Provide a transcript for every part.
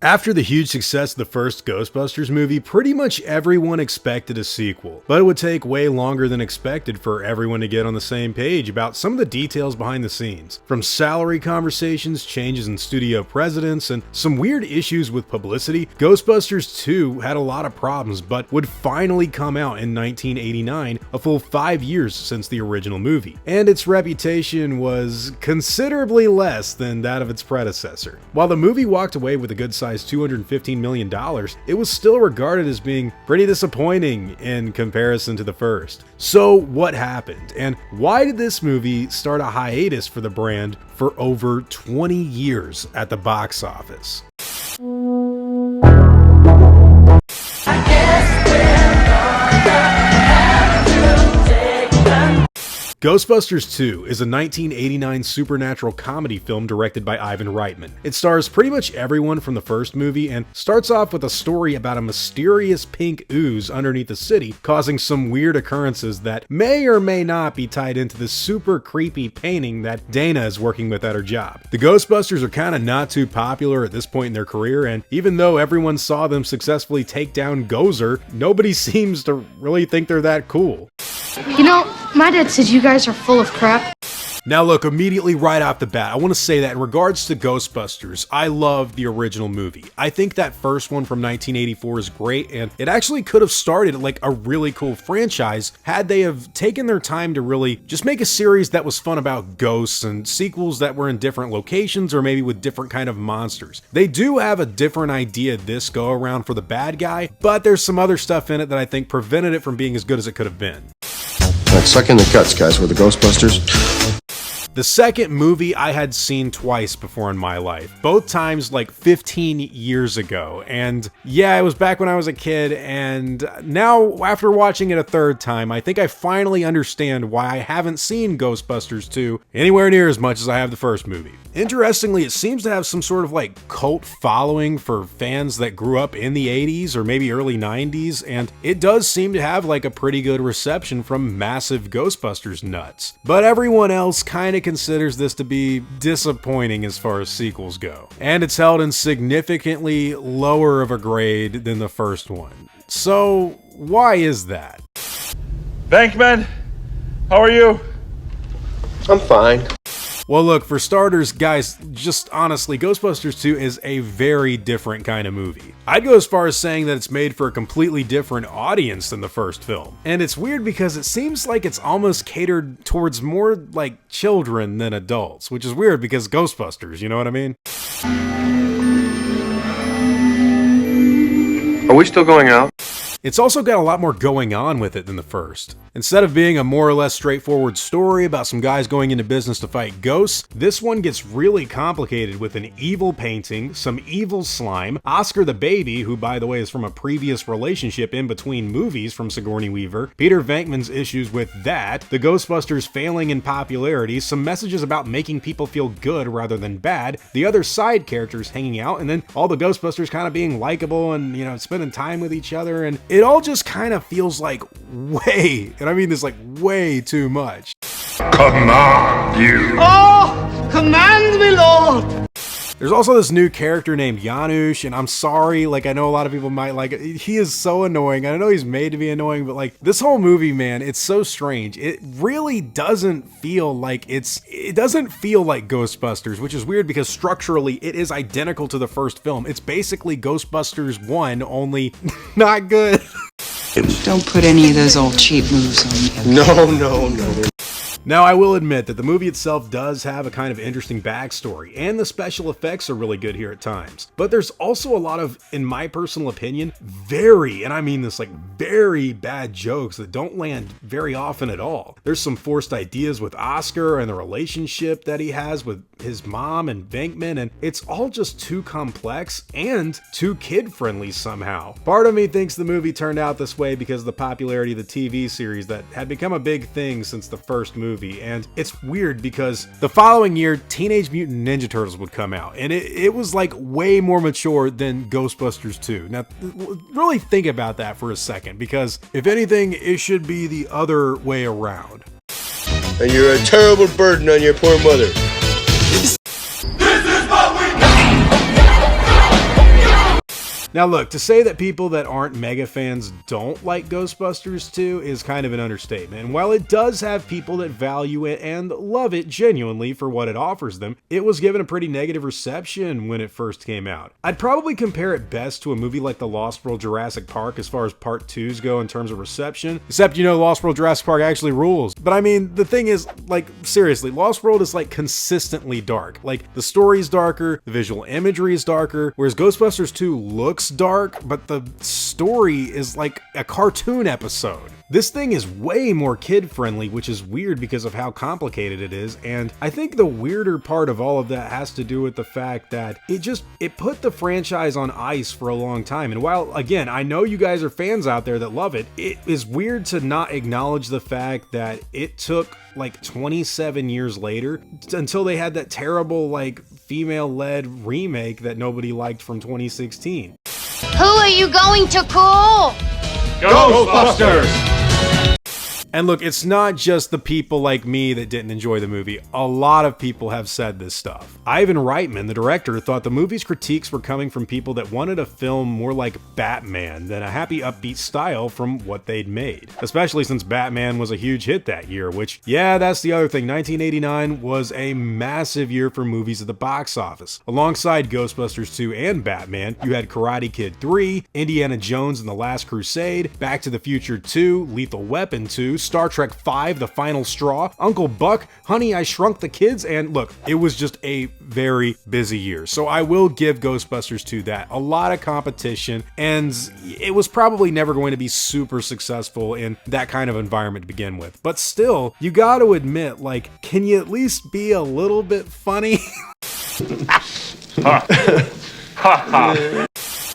After the huge success of the first Ghostbusters movie, pretty much everyone expected a sequel, but it would take way longer than expected for everyone to get on the same page about some of the details behind the scenes. From salary conversations, changes in studio presidents, and some weird issues with publicity, Ghostbusters 2 had a lot of problems, but would finally come out in 1989, a full 5 years since the original movie, and its reputation was considerably less than that of its predecessor. While the movie walked away with a good size $215 million, it was still regarded as being pretty disappointing in comparison to the first. So what happened, and why did this movie start a hiatus for the brand for over 20 years at the box office? Ghostbusters II is a 1989 supernatural comedy film directed by Ivan Reitman. It stars pretty much everyone from the first movie and starts off with a story about a mysterious pink ooze underneath the city causing some weird occurrences that may or may not be tied into the super creepy painting that Dana is working with at her job. The Ghostbusters are kind of not too popular at this point in their career, and even though everyone saw them successfully take down Gozer, nobody seems to really think they're that cool. You know, my dad says you guys are full of crap. Now look, immediately right off the bat, I want to say that in regards to Ghostbusters, I love the original movie. I think that first one from 1984 is great, and it actually could have started like a really cool franchise had they have taken their time to really just make a series that was fun about ghosts and sequels that were in different locations or maybe with different kind of monsters. They do have a different idea this go around for the bad guy, but there's some other stuff in it that I think prevented it from being as good as it could have been. Like suck in the guts, guys, we're the Ghostbusters. The second movie I had seen twice before in my life, both times like 15 years ago, and yeah, it was back when I was a kid, and now after watching it a third time, I think I finally understand why I haven't seen Ghostbusters 2 anywhere near as much as I have the first movie. Interestingly, it seems to have some sort of like cult following for fans that grew up in the 80s or maybe early 90s, and it does seem to have like a pretty good reception from massive Ghostbusters nuts. But everyone else kind of considers this to be disappointing as far as sequels go, and it's held in significantly lower of a grade than the first one. So why is that? Bankman, how are you? I'm fine. Well look, for starters, guys, just honestly, Ghostbusters 2 is a very different kind of movie. I'd go as far as saying that it's made for a completely different audience than the first film. And it's weird because it seems like it's almost catered towards more like children than adults, which is weird because Ghostbusters, you know what I mean? Are we still going out? It's also got a lot more going on with it than the first. Instead of being a more or less straightforward story about some guys going into business to fight ghosts, this one gets really complicated with an evil painting, some evil slime, Oscar the baby, who by the way is from a previous relationship in between movies from Sigourney Weaver, Peter Venkman's issues with that, the Ghostbusters failing in popularity, some messages about making people feel good rather than bad, the other side characters hanging out, and then all the Ghostbusters kind of being likable and, you know, spending time with each other, and it all just kind of feels like way, and I mean this like way too much. Command you. Oh, command me, Lord! There's also this new character named Janusz, and I'm sorry, like I know a lot of people might like it. He is so annoying. I know he's made to be annoying, but like this whole movie, man, it's so strange. It really doesn't feel like it doesn't feel like Ghostbusters, which is weird because structurally it is identical to the first film. It's basically Ghostbusters 1, only not good. Don't put any of those old cheap moves on me. No. Now, I will admit that the movie itself does have a kind of interesting backstory, and the special effects are really good here at times. But there's also a lot of, in my personal opinion, very, and I mean this like very bad jokes that don't land very often at all. There's some forced ideas with Oscar and the relationship that he has with his mom and Venkman, and it's all just too complex and too kid-friendly somehow. Part of me thinks the movie turned out this way because of the popularity of the TV series that had become a big thing since the first movie. And it's weird because the following year, Teenage Mutant Ninja Turtles would come out, and it was like way more mature than Ghostbusters 2. Now, really think about that for a second, because if anything, it should be the other way around. And you're a terrible burden on your poor mother. This is what we got. Now look, to say that people that aren't mega fans don't like Ghostbusters 2 is kind of an understatement, and while it does have people that value it and love it genuinely for what it offers them, it was given a pretty negative reception when it first came out. I'd probably compare it best to a movie like The Lost World Jurassic Park as far as part 2s go in terms of reception, except Lost World Jurassic Park actually rules. But I mean, the thing is, like, seriously, Lost World is like consistently dark. Like, the story's darker, the visual imagery is darker, whereas Ghostbusters 2 looks dark, but the story is like a cartoon episode. This thing is way more kid-friendly, which is weird because of how complicated it is, and I think the weirder part of all of that has to do with the fact that it put the franchise on ice for a long time. And while, again, I know you guys are fans out there that love it, it is weird to not acknowledge the fact that it took like 27 years later until they had that terrible, like, female-led remake that nobody liked from 2016. Who are you going to call? Ghostbusters! And look, it's not just the people like me that didn't enjoy the movie. A lot of people have said this stuff. Ivan Reitman, the director, thought the movie's critiques were coming from people that wanted a film more like Batman than a happy, upbeat style from what they'd made. Especially since Batman was a huge hit that year, which, yeah, that's the other thing. 1989 was a massive year for movies at the box office. Alongside Ghostbusters 2 and Batman, you had Karate Kid 3, Indiana Jones and the Last Crusade, Back to the Future 2, Lethal Weapon 2, Star Trek V, The Final Straw, Uncle Buck, Honey, I Shrunk the Kids, and look, it was just a very busy year. So I will give Ghostbusters 2 that. A lot of competition, and it was probably never going to be super successful in that kind of environment to begin with. But still, you gotta admit, like, can you at least be a little bit funny?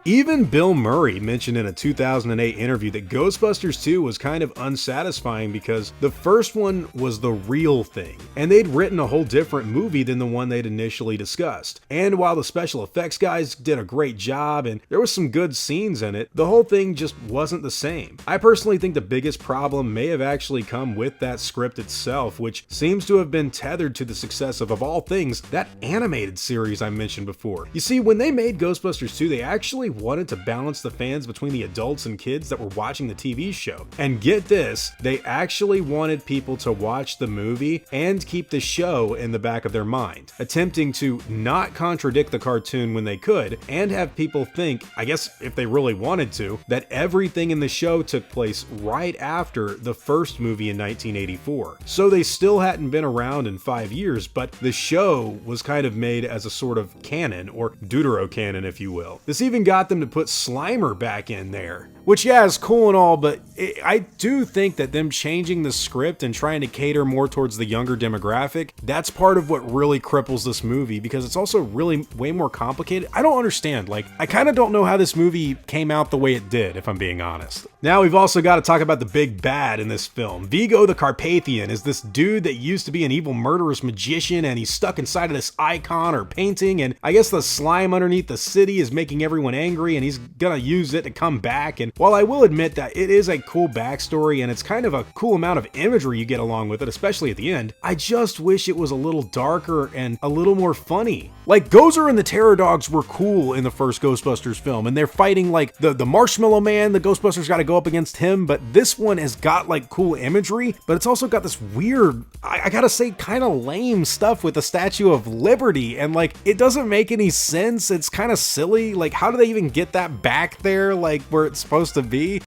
Even Bill Murray mentioned in a 2008 interview that Ghostbusters 2 was kind of unsatisfying because the first one was the real thing, and they'd written a whole different movie than the one they'd initially discussed. And while the special effects guys did a great job and there was some good scenes in it, the whole thing just wasn't the same. I personally think the biggest problem may have actually come with that script itself, which seems to have been tethered to the success of all things, that animated series I mentioned before. You see, when they made Ghostbusters 2, they actually wanted to balance the fans between the adults and kids that were watching the TV show. And get this, they actually wanted people to watch the movie and keep the show in the back of their mind, attempting to not contradict the cartoon when they could, and have people think, I guess if they really wanted to, that everything in the show took place right after the first movie in 1984. So they still hadn't been around in 5 years, but the show was kind of made as a sort of canon, or deuterocanon if you will. This even got them to put Slimer back in there, which, yeah, is cool and all, but I do think that them changing the script and trying to cater more towards the younger demographic, that's part of what really cripples this movie, because it's also really way more complicated. I don't understand, like, I kind of don't know how this movie came out the way it did, if I'm being honest. Now we've also got to talk about the big bad in this film. Vigo the Carpathian is this dude that used to be an evil murderous magician, and he's stuck inside of this icon or painting, and I guess the slime underneath the city is making everyone angry, and he's gonna use it to come back. And while I will admit that it is a cool backstory and it's kind of a cool amount of imagery you get along with it, especially at the end, I just wish it was a little darker and a little more funny. Like, Gozer and the Terror Dogs were cool in the first Ghostbusters film, and they're fighting like the Marshmallow Man. The Ghostbusters got to go up against him, but this one has got like cool imagery, but it's also got this weird, I gotta say, kind of lame stuff with the Statue of Liberty, and like, it doesn't make any sense. It's kind of silly. Like, how do they even get that back there, like where it's supposed to be?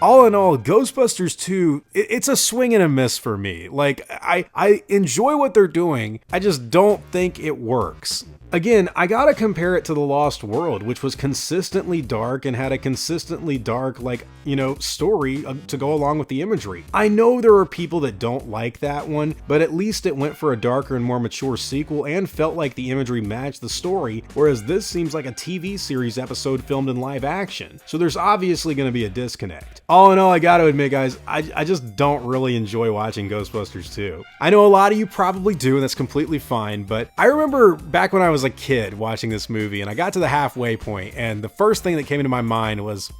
All in all, Ghostbusters 2, it's a swing and a miss for me. Like, I enjoy what they're doing, I just don't think it works. Again, I gotta compare it to The Lost World, which was consistently dark and had a consistently dark, like, story to go along with the imagery. I know there are people that don't like that one, but at least it went for a darker and more mature sequel and felt like the imagery matched the story, whereas this seems like a TV series episode filmed in live action. So there's obviously gonna be a disconnect. All in all, I gotta admit, guys, I just don't really enjoy watching Ghostbusters 2. I know a lot of you probably do, and that's completely fine, but I remember back when I was a kid watching this movie, and I got to the halfway point, and the first thing that came into my mind was,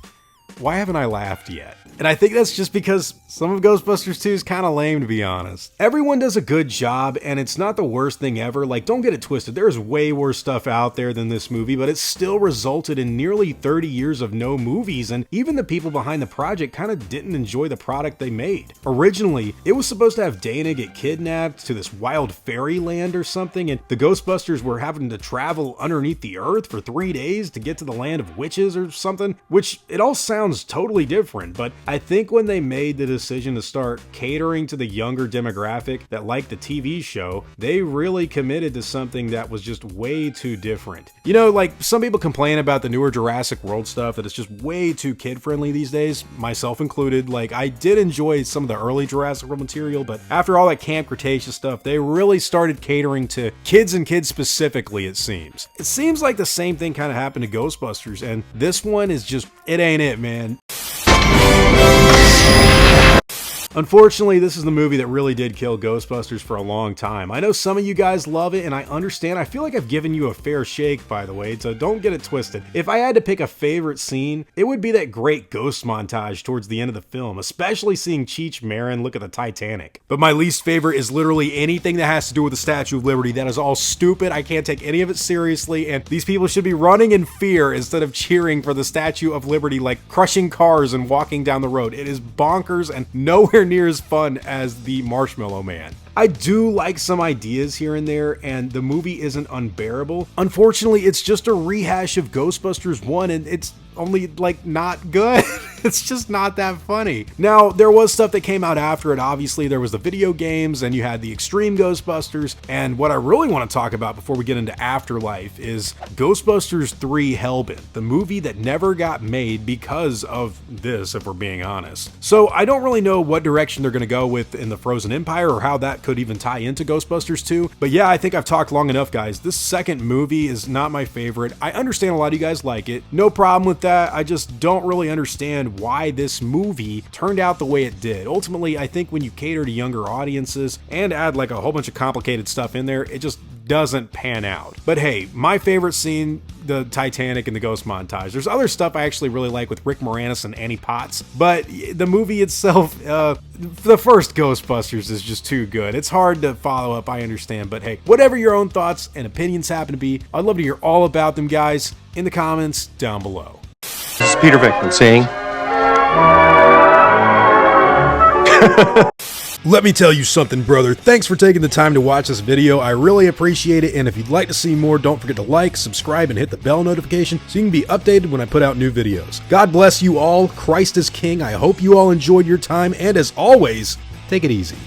why haven't I laughed yet? And I think that's just because Some of Ghostbusters 2 is kind of lame, to be honest. Everyone does a good job, and it's not the worst thing ever. Like, don't get it twisted, there's way worse stuff out there than this movie, but it still resulted in nearly 30 years of no movies, and even the people behind the project kind of didn't enjoy the product they made. Originally, it was supposed to have Dana get kidnapped to this wild fairyland or something, and the Ghostbusters were having to travel underneath the earth for 3 days to get to the land of witches or something, which it all sounds totally different, but I think when they made the decision to start catering to the younger demographic that liked the TV show, they really committed to something that was just way too different. You know, like, some people complain about the newer Jurassic World stuff, that it's just way too kid-friendly these days, myself included. Like, I did enjoy some of the early Jurassic World material, but after all that Camp Cretaceous stuff, they really started catering to kids and kids specifically, it seems. It seems like the same thing kind of happened to Ghostbusters, and this one is just, it ain't it, man. Unfortunately, this is the movie that really did kill Ghostbusters for a long time. I know some of you guys love it, and I understand. I feel like I've given you a fair shake, by the way, so don't get it twisted. If I had to pick a favorite scene, it would be that great ghost montage towards the end of the film, especially seeing Cheech Marin look at the Titanic. But my least favorite is literally anything that has to do with the Statue of Liberty. That is all stupid. I can't take any of it seriously, and these people should be running in fear instead of cheering for the Statue of Liberty, like crushing cars and walking down the road. It is bonkers and nowhere near as fun as the Marshmallow Man. I do like some ideas here and there, and the movie isn't unbearable. Unfortunately, it's just a rehash of Ghostbusters 1, and it's only, like, not good. It's just not that funny. Now, there was stuff that came out after it. Obviously, there was the video games, and you had the Extreme Ghostbusters, and what I really want to talk about before we get into Afterlife is Ghostbusters 3 Hellbent, the movie that never got made because of this, if we're being honest. So, I don't really know what direction they're going to go with in the Frozen Empire, or how that could even tie into Ghostbusters 2, but yeah, I think I've talked long enough, guys. This second movie is not my favorite. I understand a lot of you guys like it. No problem with that. I just don't really understand why this movie turned out the way it did. Ultimately, I think when you cater to younger audiences and add like a whole bunch of complicated stuff in there, it just doesn't pan out. But hey, my favorite scene, the Titanic and the ghost montage. There's other stuff I actually really like with Rick Moranis and Annie Potts, but the movie itself, the first Ghostbusters is just too good. It's hard to follow up, I understand, but hey, whatever your own thoughts and opinions happen to be, I'd love to hear all about them, guys, in the comments down below. This is Peter Venkman saying... Let me tell you something, brother. Thanks for taking the time to watch this video. I really appreciate it, and if you'd like to see more, don't forget to like, subscribe, and hit the bell notification so you can be updated when I put out new videos. God bless you all. Christ is King. I hope you all enjoyed your time, and as always, take it easy.